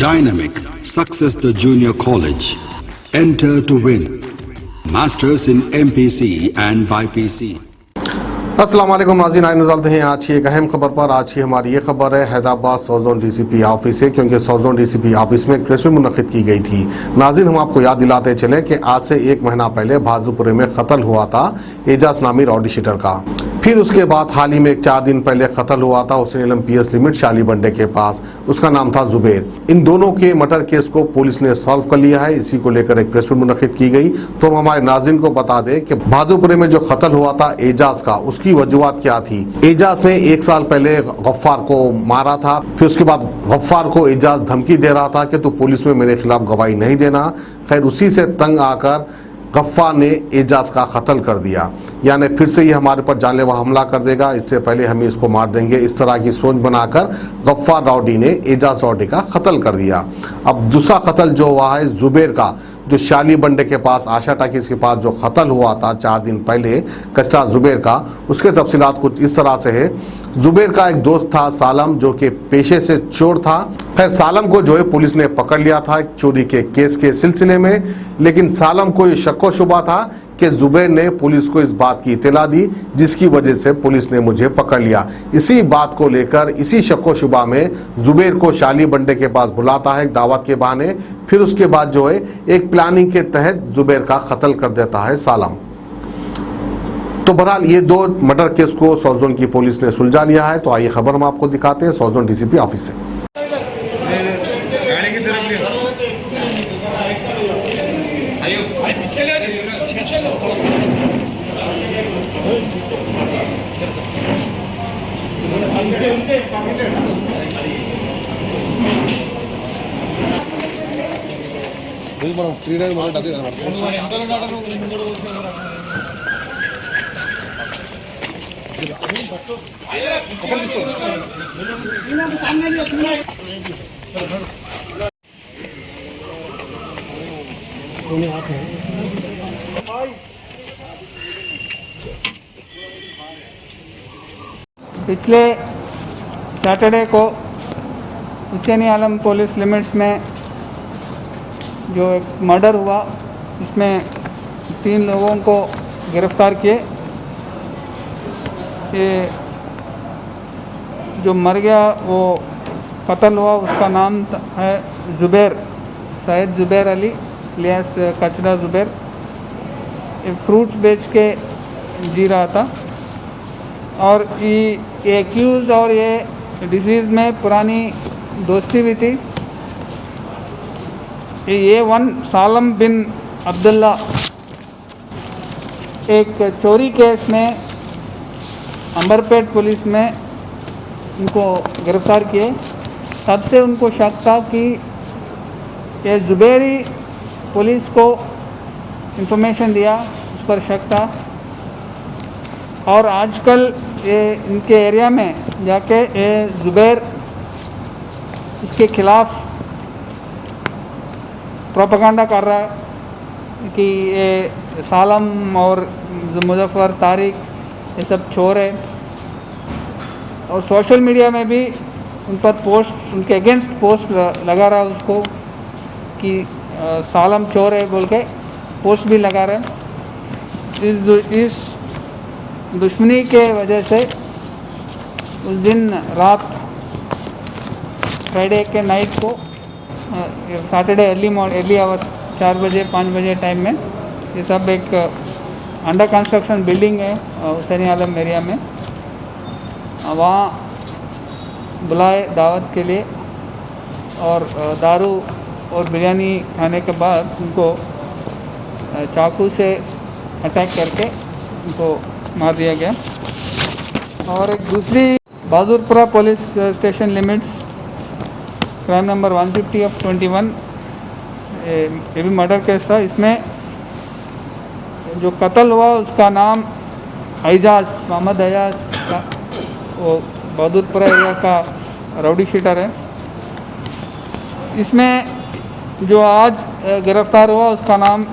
Dynamic Success the Junior College. Enter to win. Masters in MPC and BPC. अस्सलाम वालेकुम नाज़रीन, आए नज़र हैं आज की एक अहम खबर पर। आज की हमारी ये खबर है Hyderabad south zone DCP office से, क्योंकि साउथ जोन डीसीपी ऑफिस में एक प्रेस मीट मुनक़िद की गई थी। नाज़रीन, हम आपको याद दिलाते चले कि आज से 1 महीना पहले बहादुरपुर में कत्ल हुआ था एजाज नामी राउडी शीटर का। फिर उसके बाद हाल ही में 4 दिन पहले कत्ल हुआ था हुसैन आलम पीएस लिमिट शाली बंडे के पास, उसका नाम था जुबैर। इन दोनों के मर्डर केस को पुलिस ने सॉल्व कर लिया है। इसी को लेकर एक प्रेस मीट मुनक़िद की गई। तो हम हमारे नाज़रीन को बता दें कि बहादुरपुर में जो कत्ल हुआ था एजाज का, उसकी वजूहत क्या थी। एजाज ने 1 साल पहले गफ्फार को मारा था। फिर उसके बाद गफ्फार को एजाज धमकी दे रहा था कि तू पुलिस में मेरे खिलाफ गवाही नहीं देना। खैर, उसी से तंग आकर गफ्फार ने एजाज का कत्ल कर दिया, यानी फिर से ये हमारे पर जानलेवा हमला कर देगा, इससे पहले हम इसको मार देंगे। इस तरह की सोच बनाकर गफ्फार राउडी ने एजाज राउडी का कत्ल कर दिया। अब दूसरा कत्ल जो हुआ है जुबैर का, जो शाली बंडे के पास आशा टाकीज के पास जो कत्ल हुआ था 4 दिन पहले कचरा जुबैर का, उसके तफसीलात कुछ इस तरह से है। जुबैर का एक दोस्त था सालम, जो कि पेशे से चोर था। खैर, सालम को जो है पुलिस ने पकड़ लिया था चोरी के केस के सिलसिले में, लेकिन सालम को ये शक व शुबा था कि जुबैर ने पुलिस को इस बात की इत्तला दी, जिसकी वजह से पुलिस ने मुझे पकड़ लिया। इसी बात को लेकर, इसी शक व शुबा में जुबैर को शाली बंडे के पास बुलाता है दावत के बहाने। फिर उसके बाद जो है एक प्लानिंग के तहत जुबैर का कत्ल कर देता है सालम। तो बहरहाल ये 2 मर्डर केस को साउथ जोन की पुलिस ने सुलझा लिया है। तो आइए खबर हम आपको दिखाते हैं साउथ जोन डीसीपी ऑफिस से। पिछले सैटरडे को हुसैन आलम पुलिस लिमिट्स में जो एक मर्डर हुआ, इसमें 3 लोगों को गिरफ्तार किए। ये जो मर गया वो कत्ल हुआ, उसका नाम है जुबैर, सैयद जुबैर अली लियास कचरा जुबैर। ये फ्रूट्स बेच के जी रहा था और ये एक्यूज़ और ये डिजीज़ में पुरानी दोस्ती भी थी। ये 1 सालम बिन अब्दुल्ला एक चोरी केस में अंबरपेट पुलिस में उनको गिरफ़्तार किए। तब से उनको शक था कि ये जुबैरी पुलिस को इंफॉर्मेशन दिया, उस पर शक था। और आजकल ये इनके एरिया में जाके ये जुबैर इसके खिलाफ प्रोपेगेंडा कर रहा है कि ये सालम और मुजफ्फर तारिक ये सब चोर है। और सोशल मीडिया में भी उन पर पोस्ट, उनके अगेंस्ट पोस्ट लगा रहा है उसको कि सालम चोर है बोल के पोस्ट भी लगा रहे। इस दुश्मनी के वजह से उस दिन रात फ्राइडे के नाइट को सैटरडे अर्ली आवर्स 4 बजे 5 बजे टाइम में, ये सब एक अंडर कंस्ट्रक्शन बिल्डिंग है हुसैन आलम एरिया में, वहाँ बुलाए दावत के लिए और दारू और बिरयानी खाने के बाद उनको चाकू से अटैक करके उनको मार दिया गया। और एक दूसरी Bahadurpura police station limits crime number 150/21 ये भी मर्डर केस था। इसमें जो कत्ल हुआ उसका नाम एजाज, मोहम्मद एजाज का, वो बहादुरपुरा एरिया का राउडी शीटर है। इसमें जो आज गिरफ्तार हुआ उसका नाम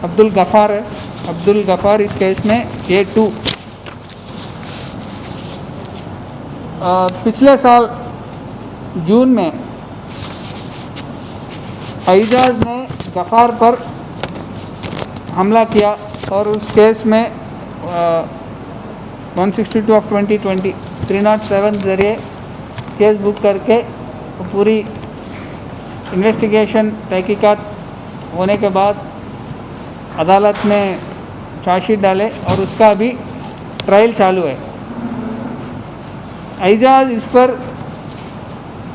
अब्दुल गफ़ार है। अब्दुल गफ़ार इस केस में A2। पिछले साल जून में एजाज ने गफ़ार पर हमला किया और उस केस में 162 ऑफ 2020 307 जरिए केस बुक करके पूरी इन्वेस्टिगेशन तहकीकात होने के बाद अदालत ने चार्जशीट डाले और उसका अभी ट्रायल चालू है। एजाज इस पर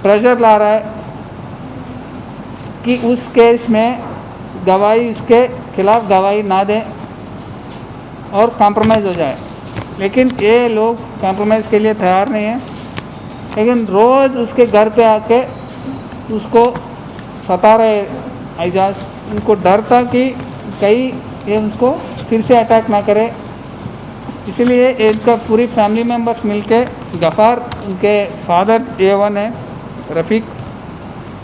प्रेशर ला रहा है कि उस केस में गवाही उसके खिलाफ गवाही ना दें और कॉम्प्रोमाइज़ हो जाए, लेकिन ये लोग कॉम्प्रोमाइज़ के लिए तैयार नहीं हैं। लेकिन रोज़ उसके घर पे आके उसको सता रहे एजाज। उनको डर था कि कहीं ये उसको फिर से अटैक ना करे, इसलिए इनका पूरी फैमिली मेम्बर्स मिलके गफ़ार, उनके फादर A1 है रफ़ीक,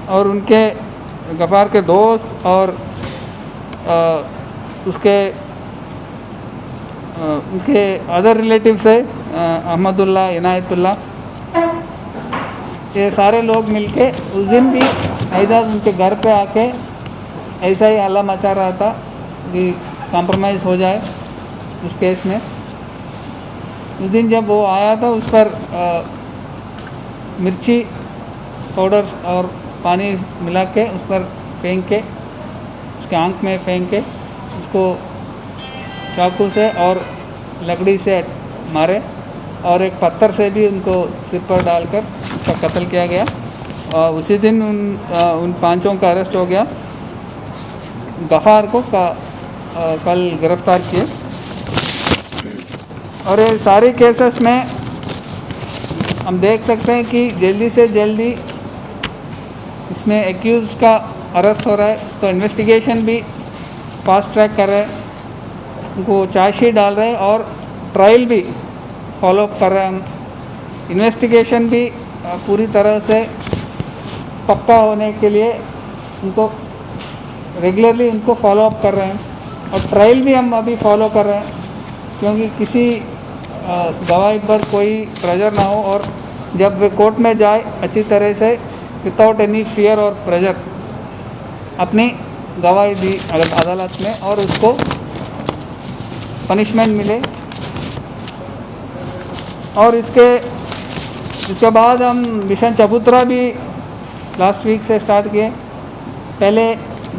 और उनके गफ़ार के दोस्त और उनके अदर रिलेटिव्स है अहमदुल्ला, इनायतुल्ला, ये सारे लोग मिलके उस दिन भी एजाज उनके घर पे आके ऐसा ही हल्ला मचा रहा था कि कॉम्प्रोमाइज़ हो जाए उस केस में। उस दिन जब वो आया था उस पर मिर्ची पाउडर और पानी मिला के उस पर फेंक के, उसके आँख में फेंक के उसको चाकू से और लकड़ी से मारे और एक पत्थर से भी उनको सिर पर डालकर उसका कत्ल किया गया। और उसी दिन उन पांचों का अरेस्ट हो गया। गफ़ार को कल गिरफ्तार किए। और ये सारे केसेस में हम देख सकते हैं कि जल्दी से जल्दी इसमें एक्यूज़ का अरेस्ट हो रहा है, उसका इन्वेस्टिगेशन भी फास्ट ट्रैक कर रहे हैं, उनको चार्जशीट डाल रहे हैं और ट्रायल भी फॉलो अप कर रहे हैं हम। इन्वेस्टिगेशन भी पूरी तरह से पक्का होने के लिए उनको रेगुलरली उनको फॉलो अप कर रहे हैं और ट्रायल भी हम अभी फॉलो कर रहे हैं, क्योंकि किसी गवाही पर कोई प्रेशर ना हो और जब वे कोर्ट में जाए अच्छी तरह से विदाउट एनी फियर और प्रेशर अपनी गवाही दी अदालत में और उसको पनिशमेंट मिले। और इसके बाद हम मिशन चबूतरा भी लास्ट वीक से स्टार्ट किए। पहले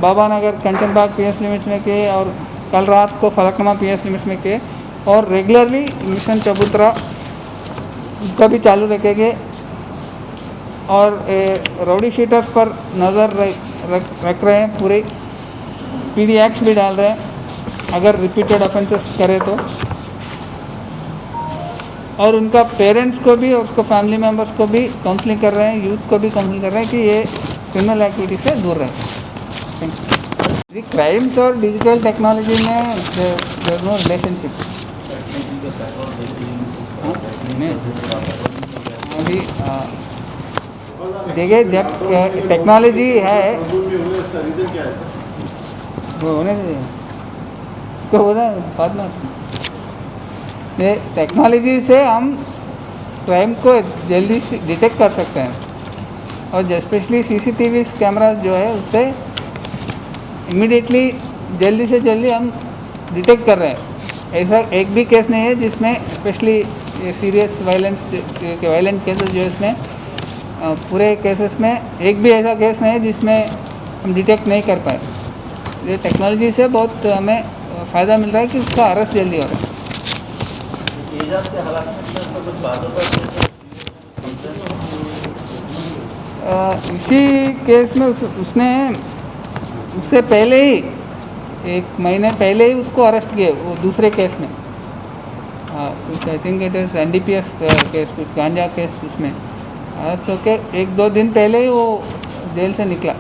बाबा नगर कंचनबाग PS लिमिट्स में किए और कल रात को फलकनुमा PS लिमिट्स में किए और रेगुलरली मिशन चबूतरा का भी चालू रखेंगे और राउडी शीटर्स पर नज़र रख रहे हैं, पूरे PD एक्ट्स भी डाल रहे हैं अगर रिपीटेड ऑफेंसेस करे तो, और उनका पेरेंट्स को भी और उसको फैमिली मेम्बर्स को भी काउंसलिंग कर रहे हैं, यूथ को भी काउंसलिंग कर रहे हैं कि ये क्रिमिनल एक्टिविटी से दूर रहें। क्राइम्स और डिजिटल टेक्नोलॉजी में देयर नो रिलेशनशिप। अभी देखिए जब टेक्नोलॉजी है वो होने दीजिए इसको बोला बाद में। ये टेक्नोलॉजी से हम क्राइम को जल्दी से डिटेक्ट कर सकते हैं और स्पेशली CCTV कैमरास जो है उससे इमीडिएटली जल्दी से जल्दी हम डिटेक्ट कर रहे हैं। ऐसा एक भी केस नहीं है जिसमें स्पेशली सीरियस वायलेंट केसेस जो है इसमें पूरे केसेस में एक भी ऐसा केस नहीं है जिसमें हम डिटेक्ट नहीं कर पाए। ये टेक्नोलॉजी से बहुत हमें फ़ायदा मिल रहा है कि उसका अरेस्ट जल्दी हो रहा है। इसी केस में उसने उससे पहले ही 1 महीने पहले ही उसको अरेस्ट किए वो दूसरे केस में। I think it is NDPS case, कुछ गांजा केस, उसमें अरेस्ट होके 1-2 दिन पहले ही वो जेल से निकला।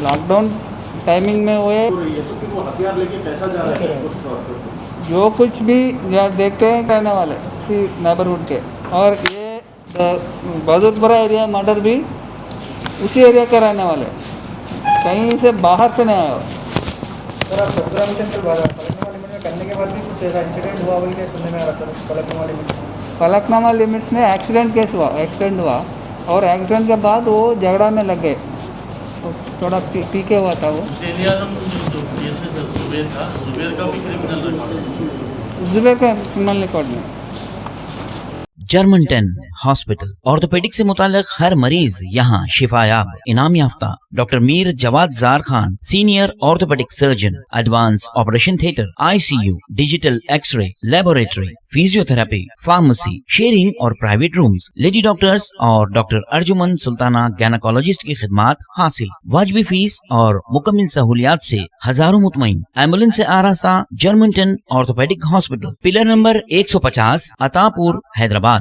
लॉकडाउन टाइमिंग में हुए जो कुछ भी देखते हैं करने वाले इसी नेबरहुड के, और ये बहादुरपुरा एरिया मर्डर भी उसी एरिया के रहने वाले, कहीं से बाहर से नहीं आया हो। सर आप 17 मिशन पर फलकनुमा लिमिट में करने के बाद भी कुछ ऐसा इंसिडेंट हुआ बोल के सुनने में आ रहा sir, Falaknuma limit Falaknuma limits में एक्सीडेंट केस हुआ, एक्सीडेंट हुआ और एक्सीडेंट के बाद वो झगड़ा में लग गए, तो थोड़ा पी के हुआ था वो। हुसैन आजम जो केस है जुबैर का भी क्रिमिनल रिकॉर्ड है। जुबैर का क्रिमिनल रिकॉर्ड में जर्मन 10 हॉस्पिटल ऑर्थोपेडिक से मुताल्लिक हर मरीज यहाँ शिफायाब। इनाम याफ्ता doctor Mir Jawad Zar Khan, senior orthopaedic surgeon, advance operation theatre, ICU, digital X ray, laboratory, physiotherapy, pharmacy, sharing और प्राइवेट रूम्स, लेडी डॉक्टर्स और डॉक्टर अर्जुमन सुल्ताना गैनाकोलॉजिस्ट की खिदमात हासिल। वाजबी फीस और मुकम्मल सहूलियात से हजारों मुतमईन। एम्बुलेंस से आरास्ता German 10 orthopaedic hospital, pillar number 150, Attapur, Hyderabad.